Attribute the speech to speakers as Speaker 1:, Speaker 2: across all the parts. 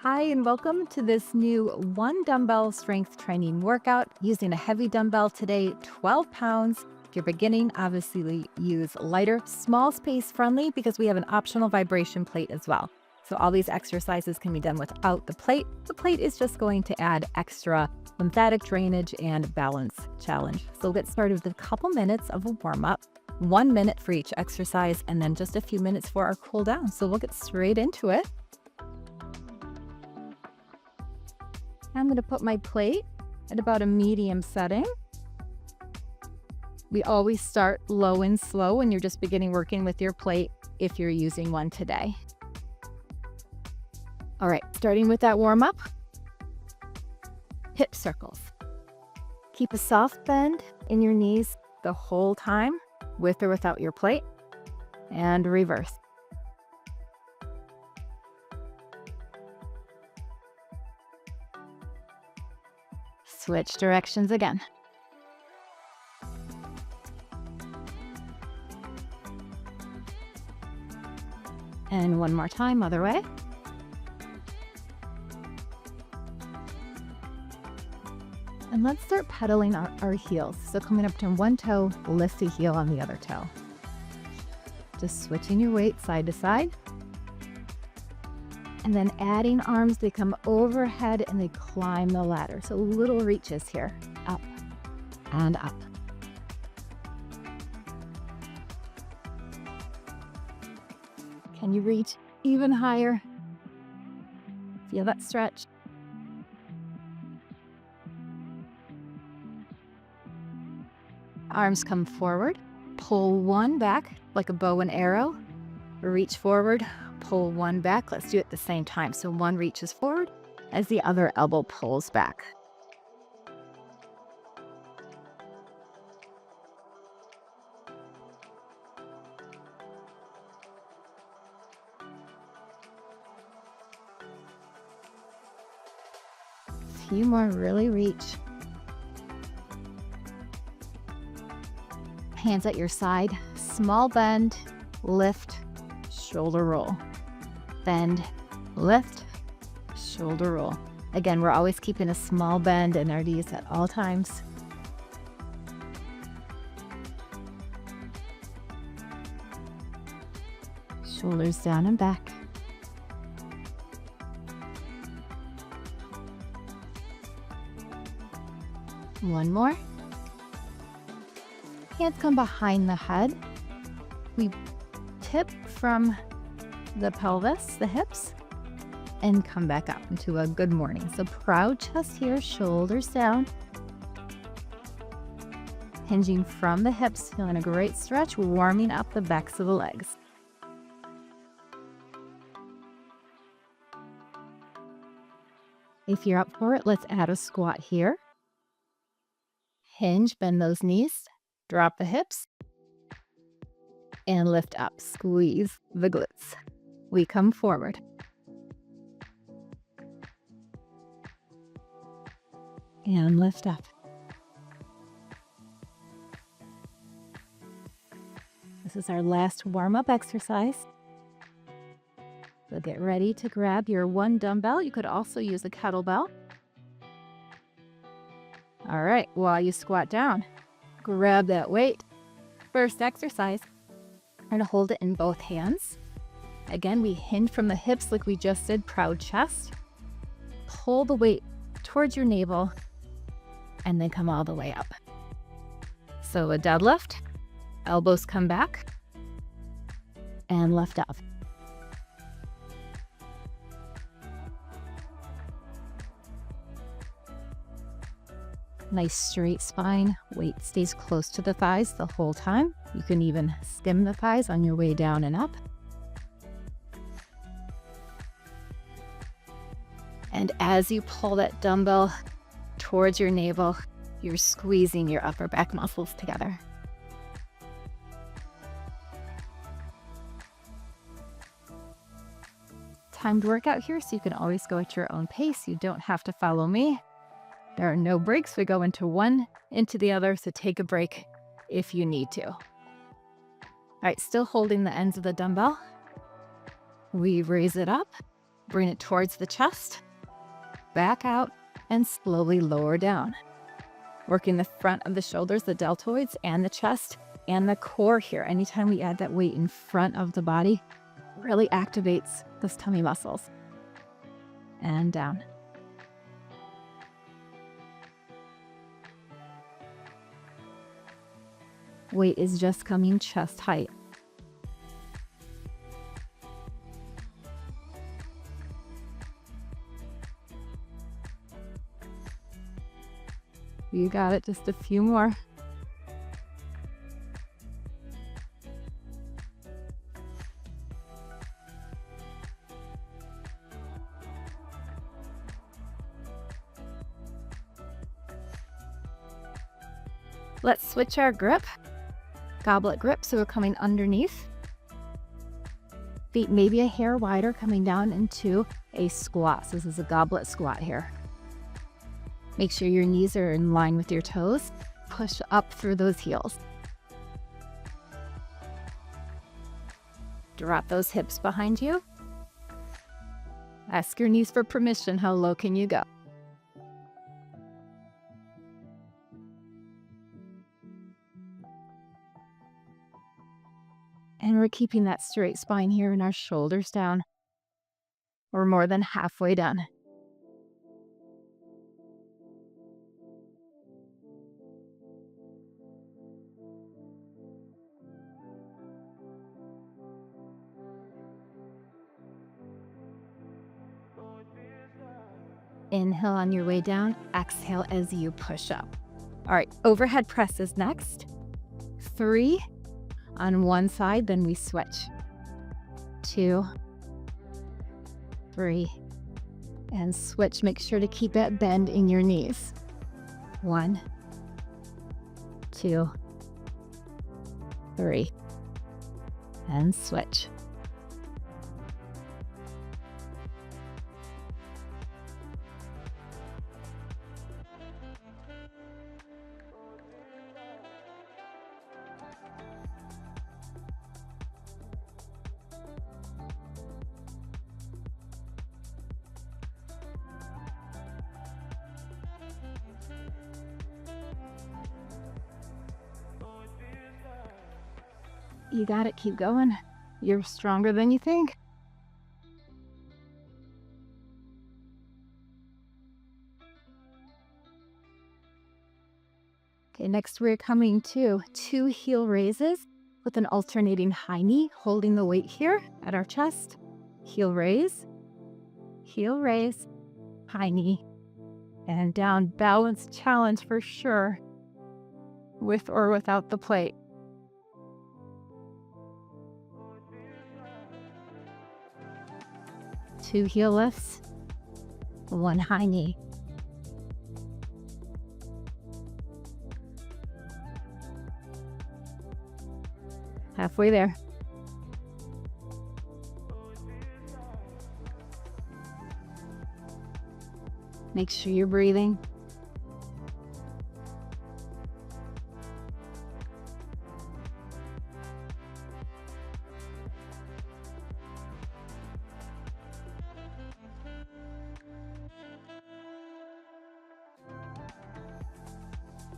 Speaker 1: Hi, and welcome to this new one dumbbell strength training workout using a heavy dumbbell today, 12 pounds. If you're beginning, obviously use lighter, small space friendly because we have an optional vibration plate as well. So all these exercises can be done without the plate. The plate is just going to add extra lymphatic drainage and balance challenge. So we'll get started with a couple minutes of a warm up, 1 minute for each exercise, and then just a few minutes for our cool down. So we'll get straight into it. I'm going to put my plate at about a medium setting. We always start low and slow when you're just beginning working with your plate if you're using one today. All right, starting with that warm up, hip circles. Keep a soft bend in your knees the whole time, with or without your plate, and reverse. Switch directions again. And one more time, other way. And let's start pedaling our heels. So coming up to one toe, lift the heel on the other toe. Just switching your weight side to side. And then adding arms, they come overhead and they climb the ladder. So little reaches here, up and up. Can you reach even higher? Feel that stretch. Arms come forward, pull one back like a bow and arrow, reach forward, pull one back. Let's do it at the same time. So one reaches forward as the other elbow pulls back. A few more, really reach. Hands at your side, small bend, lift, shoulder roll. Bend, lift, shoulder roll. Again, we're always keeping a small bend in our knees at all times. Shoulders down and back. One more. Hands come behind the head. We tip from the pelvis, the hips, and come back up into a good morning. So proud chest here, shoulders down. Hinging from the hips, feeling a great stretch, warming up the backs of the legs. If you're up for it, let's add a squat here. Hinge, bend those knees, drop the hips, and lift up. Squeeze the glutes. We come forward. And lift up. This is our last warm-up exercise. So get ready to grab your one dumbbell. You could also use a kettlebell. All right, while you squat down, grab that weight. First exercise, we're going to hold it in both hands. Again, we hinge from the hips like we just did, proud chest. Pull the weight towards your navel and then come all the way up. So a deadlift, elbows come back and lift up. Nice straight spine, weight stays close to the thighs the whole time. You can even skim the thighs on your way down and up. And as you pull that dumbbell towards your navel, you're squeezing your upper back muscles together. Timed workout here, so you can always go at your own pace. You don't have to follow me. There are no breaks. We go into one, into the other, so take a break if you need to. All right, still holding the ends of the dumbbell. We raise it up Bring it towards the chest, back out, and slowly lower down. Working the front of the shoulders, the deltoids, and the chest, and the core here. Anytime we add that weight in front of the body, really activates those tummy muscles. And down. Weight is just coming chest height. You got it, just a few more. Let's switch our grip. Goblet grip, so we're coming underneath. Feet maybe a hair wider, coming down into a squat. So this is a goblet squat here. Make sure your knees are in line with your toes. Push up through those heels. Drop those hips behind you. Ask your knees for permission. How low can you go? And we're keeping that straight spine here and our shoulders down. We're more than halfway done. Inhale on your way down, exhale as you push up. All right, overhead press is next. 3 on one side, then we switch. 2, 3, and switch. Make sure to keep that bend in your knees. 1, 2, 3, and switch. You got it, keep going. You're stronger than you think. Okay, next we're coming to 2 heel raises with an alternating high knee, holding the weight here at our chest. Heel raise, high knee, and down. Balance challenge for sure, with or without the plate. Two heel lifts, 1 high knee. Halfway there. Make sure you're breathing.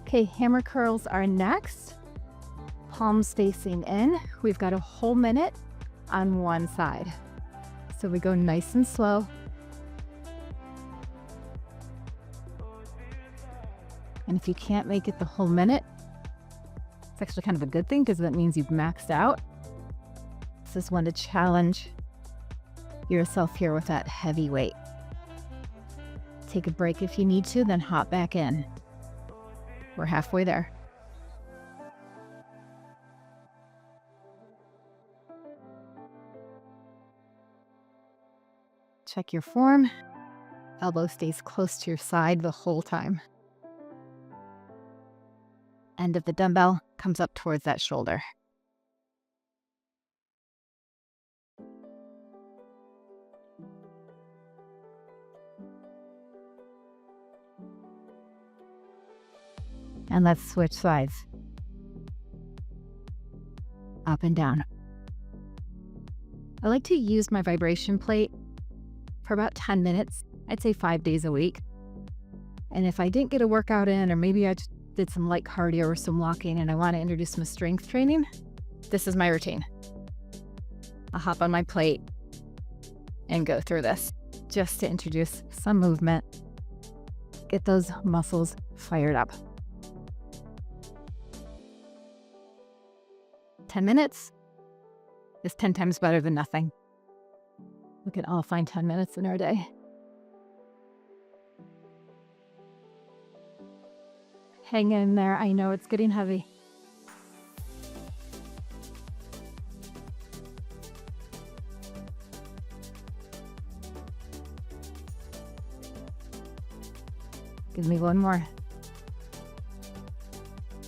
Speaker 1: Okay, hammer curls are next. Palms facing in. We've got a whole minute on one side. So we go nice and slow. And if you can't make it the whole minute, it's actually kind of a good thing because that means you've maxed out. This is one to challenge yourself here with that heavy weight. Take a break if you need to, then hop back in. We're halfway there. Check your form. Elbow stays close to your side the whole time. End of the dumbbell comes up towards that shoulder. And let's switch sides. Up and down. I like to use my vibration plate for about 10 minutes. I'd say 5 days a week. And if I didn't get a workout in, or maybe I just did some light cardio or some walking and I want to introduce some strength training, this is my routine. I'll hop on my plate and go through this just to introduce some movement, get those muscles fired up. 10 minutes is 10 times better than nothing. We can all find 10 minutes in our day. Hang in there. I know it's getting heavy. Give me one more.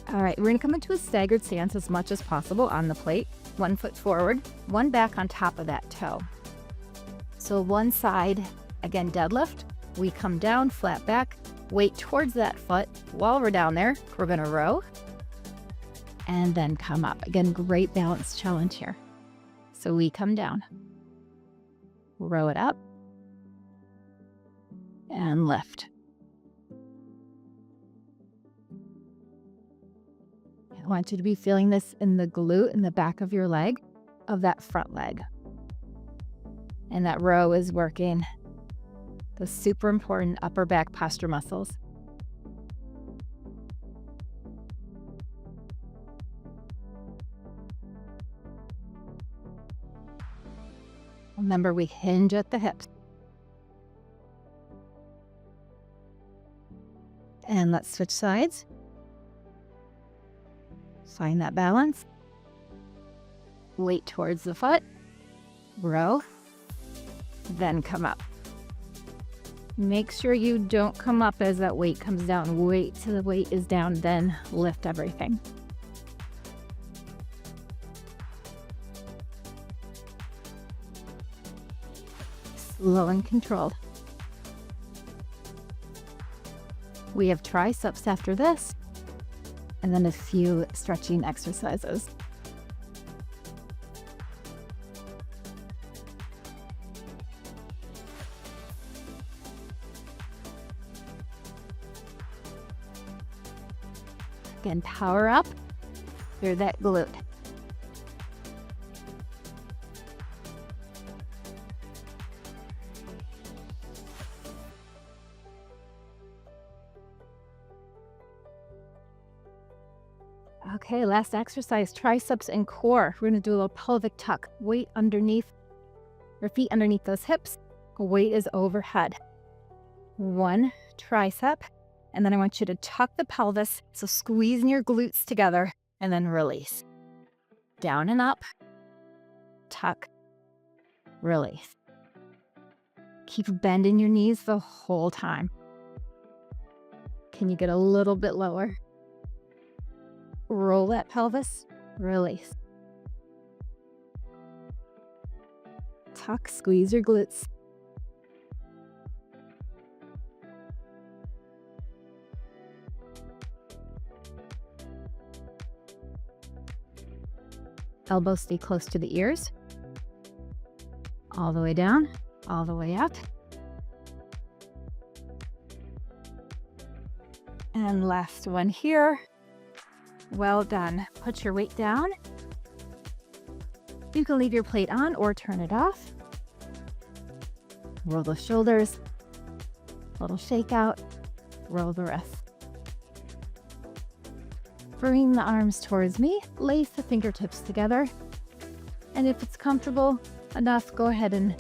Speaker 1: All right, we're gonna come into a staggered stance as much as possible on the plate. 1 foot forward, one back on top of that toe. So one side, again, deadlift. We come down, flat back, weight towards that foot. While we're down there, we're gonna row and then come up. Again, great balance challenge here. So we come down, row it up, and lift. I want you to be feeling this in the glute in the back of your leg, of that front leg. And that row is working those super important upper back posture muscles. Remember, we hinge at the hips. And let's switch sides. Find that balance. Weight towards the foot. Row. Then come up. Make sure you don't come up as that weight comes down. Wait till the weight is down, then lift everything. Slow and controlled. We have triceps after this, and then a few stretching exercises. Again, power up through that glute. Okay, last exercise, triceps and core. We're gonna do a little pelvic tuck. Weight underneath, your feet underneath those hips. Weight is overhead. One tricep, and then I want you to tuck the pelvis, so squeezing your glutes together, and then release. Down and up, tuck, release. Keep bending your knees the whole time. Can you get a little bit lower? Roll that pelvis, release. Tuck, squeeze your glutes. Elbows stay close to the ears. All the way down, all the way up. And last one here. Well done. Put your weight down. You can leave your plate on or turn it off. Roll the shoulders. Little shake out. Roll the wrists. Bring the arms towards me. Lace the fingertips together. And if it's comfortable enough, go ahead and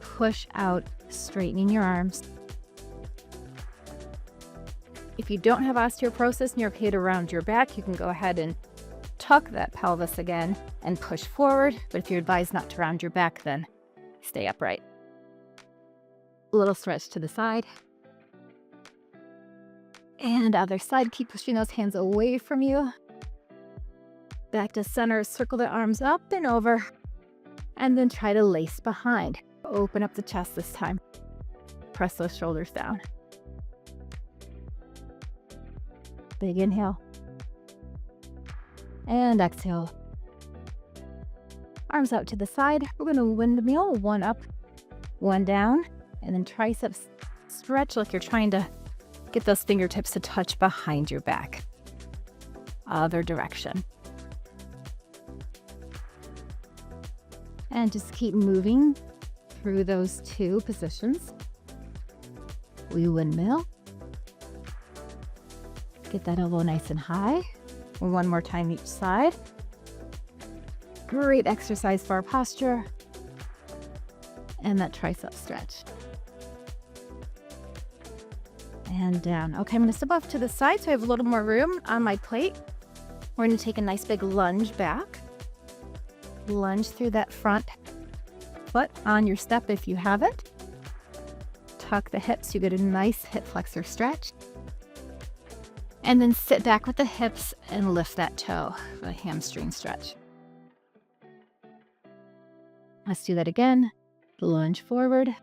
Speaker 1: push out, straightening your arms. If you don't have osteoporosis and you're okay to round your back, you can go ahead and tuck that pelvis again and push forward. But if you're advised not to round your back, then stay upright. A little stretch to the side. And other side, keep pushing those hands away from you. Back to center, circle the arms up and over. And then try to lace behind. Open up the chest this time. Press those shoulders down. Big inhale. And exhale. Arms out to the side. We're going to windmill, one up, One down, and then triceps stretch like you're trying to get those fingertips to touch behind your back. Other direction. And just keep moving through those two positions. We windmill. Get that elbow nice and high. One more time each side. Great exercise for our posture. And that tricep stretch. And down. Okay, I'm going to step off to the side so I have a little more room on my plate. We're going to take a nice big lunge back. Lunge through that front foot on your step if you have it. Tuck the hips. You get a nice hip flexor stretch. And then sit back with the hips and lift that toe, the hamstring stretch. Let's do that again. Lunge forward.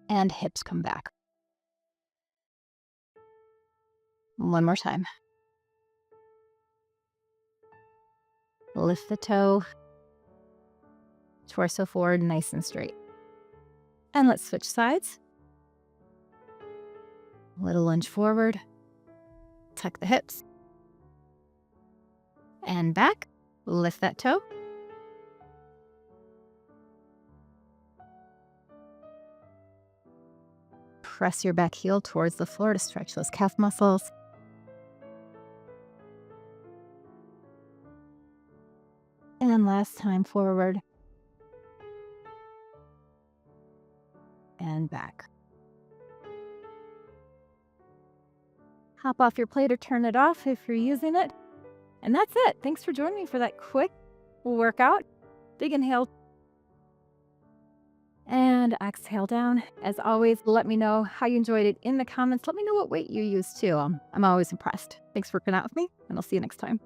Speaker 1: And hips come back. One more time. Lift the toe. Torso forward, nice and straight. And let's switch sides. Little lunge forward. Tuck the hips. And back. Lift that toe. Press your back heel towards the floor to stretch those calf muscles. And last time, forward. And back. Hop off your plate or turn it off if you're using it. And that's it. Thanks for joining me for that quick workout. Big inhale. And exhale down. As always, let me know how you enjoyed it in the comments. Let me know what weight you used too. I'm always impressed. Thanks for working out with me, and I'll see you next time.